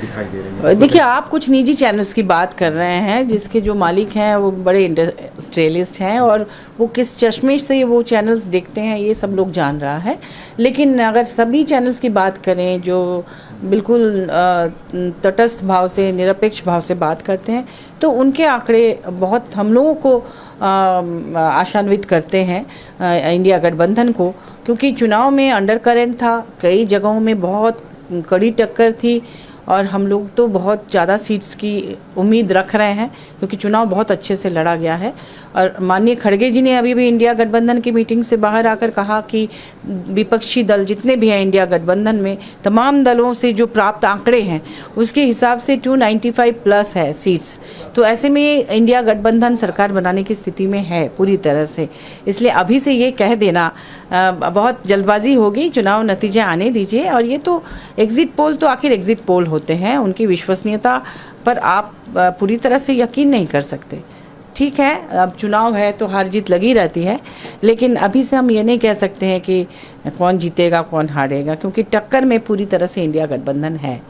दिखाई दे रही है? देखिए, आप कुछ निजी चैनल्स की बात कर रहे हैं जिसके जो मालिक हैं वो बड़े इंडस्ट्रियलिस्ट हैं और वो किस चश्मे से वो चैनल्स देखते हैं ये सब लोग जान रहा है। लेकिन अगर सभी चैनल्स की बात करें जो बिल्कुल तटस्थ भाव से, निरपेक्ष भाव से बात करते हैं, तो उनके आंकड़े बहुत हम लोगों को आशान्वित करते हैं, इंडिया गठबंधन को, क्योंकि चुनाव में अंडर करंट था, कई जगहों में बहुत कड़ी टक्कर थी और हम लोग तो बहुत ज़्यादा सीट्स की उम्मीद रख रहे हैं क्योंकि चुनाव बहुत अच्छे से लड़ा गया है। और माननीय खड़गे जी ने अभी भी इंडिया गठबंधन की मीटिंग से बाहर आकर कहा कि विपक्षी दल जितने भी हैं इंडिया गठबंधन में, तमाम दलों से जो प्राप्त आंकड़े हैं उसके हिसाब से 295 प्लस है सीट्स। तो ऐसे में इंडिया गठबंधन सरकार बनाने की स्थिति में है पूरी तरह से। इसलिए अभी से ये कह देना बहुत जल्दबाजी होगी, चुनाव नतीजे आने दीजिए। और ये तो एग्जिट पोल तो आखिर एग्जिट पोल होते हैं, उनकी विश्वसनीयता पर आप पूरी तरह से यकीन नहीं कर सकते। ठीक है, अब चुनाव है तो हार जीत लगी रहती है, लेकिन अभी से हम ये नहीं कह सकते हैं कि कौन जीतेगा कौन हारेगा, क्योंकि टक्कर में पूरी तरह से इंडिया गठबंधन है।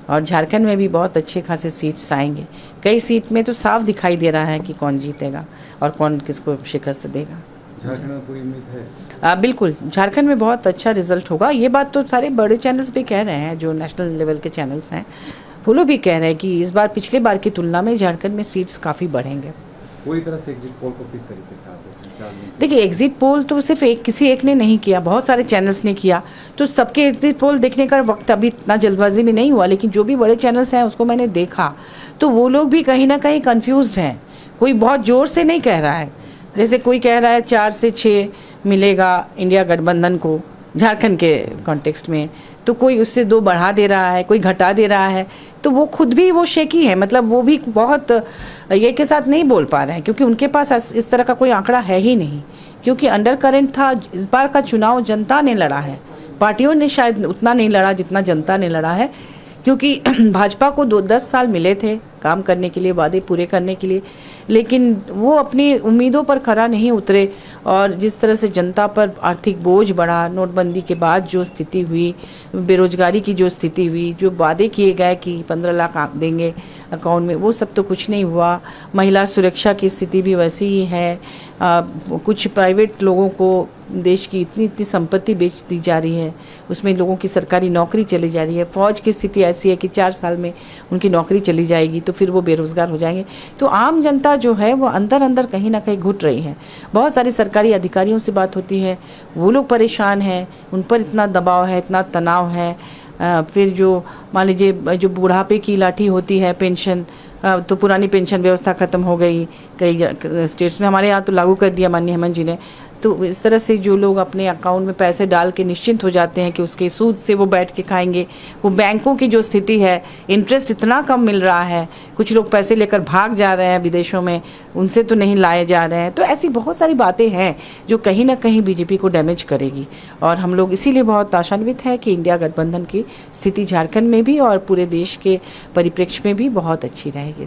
और झारखंड में भी बहुत अच्छे खासे सीट्स आएंगे, कई सीट में तो साफ दिखाई दे रहा है कि कौन जीतेगा और कौन किसको शिकस्त देगा। झारखंड में पूरी उम्मीद है? बिल्कुल, झारखंड में बहुत अच्छा रिजल्ट होगा। ये बात तो सारे बड़े चैनल्स भी कह रहे हैं, जो नेशनल लेवल के चैनल्स हैं वो लोग भी कह रहे हैं कि इस बार पिछले बार की तुलना में झारखंड में सीट्स काफ़ी बढ़ेंगे। पूरी तरह से एग्जिट पोल को किस तरीके से देखिए, एग्जिट पोल तो सिर्फ किसी एक ने नहीं किया, बहुत सारे चैनल्स ने किया, तो सबके एग्जिट पोल देखने का वक्त अभी इतना जल्दबाजी में नहीं हुआ। लेकिन जो भी बड़े चैनल्स हैं उसको मैंने देखा तो वो लोग भी कहीं ना कहीं कंफ्यूज्ड हैं। कोई बहुत ज़ोर से नहीं कह रहा है, जैसे कोई कह रहा है 4 से 6 मिलेगा इंडिया गठबंधन को झारखंड के कॉन्टेक्स्ट में, तो कोई उससे 2 बढ़ा दे रहा है, कोई घटा दे रहा है। तो वो खुद भी वो शेकी है, मतलब वो भी बहुत ये के साथ नहीं बोल पा रहे हैं क्योंकि उनके पास इस तरह का कोई आंकड़ा है ही नहीं। क्योंकि अंडर करंट था, इस बार का चुनाव जनता ने लड़ा है, पार्टियों ने शायद उतना नहीं लड़ा जितना जनता ने लड़ा है। क्योंकि भाजपा को 10 साल मिले थे काम करने के लिए, वादे पूरे करने के लिए, लेकिन वो अपनी उम्मीदों पर खरा नहीं उतरे। और जिस तरह से जनता पर आर्थिक बोझ बढ़ा, नोटबंदी के बाद जो स्थिति हुई, बेरोजगारी की जो स्थिति हुई, जो वादे किए गए कि 15 लाख देंगे अकाउंट में, वो सब तो कुछ नहीं हुआ। महिला सुरक्षा की स्थिति भी वैसी ही है। कुछ प्राइवेट लोगों को देश की इतनी संपत्ति बेच दी जा रही है, उसमें लोगों की सरकारी नौकरी चली जा रही है। फौज की स्थिति ऐसी है कि 4 साल में उनकी नौकरी चली जाएगी तो फिर वो बेरोजगार हो जाएंगे। तो आम जनता जो है वो अंदर अंदर कहीं ना कहीं घुट रही है। बहुत सारे सरकारी अधिकारियों से बात होती है, वो लोग परेशान हैं, उन पर इतना दबाव है, इतना तनाव है। फिर जो मान लीजिए जो बुढ़ापे की लाठी होती है पेंशन, तो पुरानी पेंशन व्यवस्था ख़त्म हो गई कई स्टेट्स में, हमारे यहाँ तो लागू कर दिया माननीय हेमंत जी ने। तो इस तरह से जो लोग अपने अकाउंट में पैसे डाल के निश्चिंत हो जाते हैं कि उसके सूद से वो बैठ के खाएंगे, वो बैंकों की जो स्थिति है, इंटरेस्ट इतना कम मिल रहा है, कुछ लोग पैसे लेकर भाग जा रहे हैं विदेशों में, उनसे तो नहीं लाए जा रहे हैं। तो ऐसी बहुत सारी बातें हैं जो कहीं ना कहीं बीजेपी को डैमेज करेगी। और हम लोग इसीलिए बहुत आशान्वित हैं कि इंडिया गठबंधन की स्थिति झारखंड में भी और पूरे देश के परिप्रेक्ष्य में भी बहुत अच्छी रहेगी।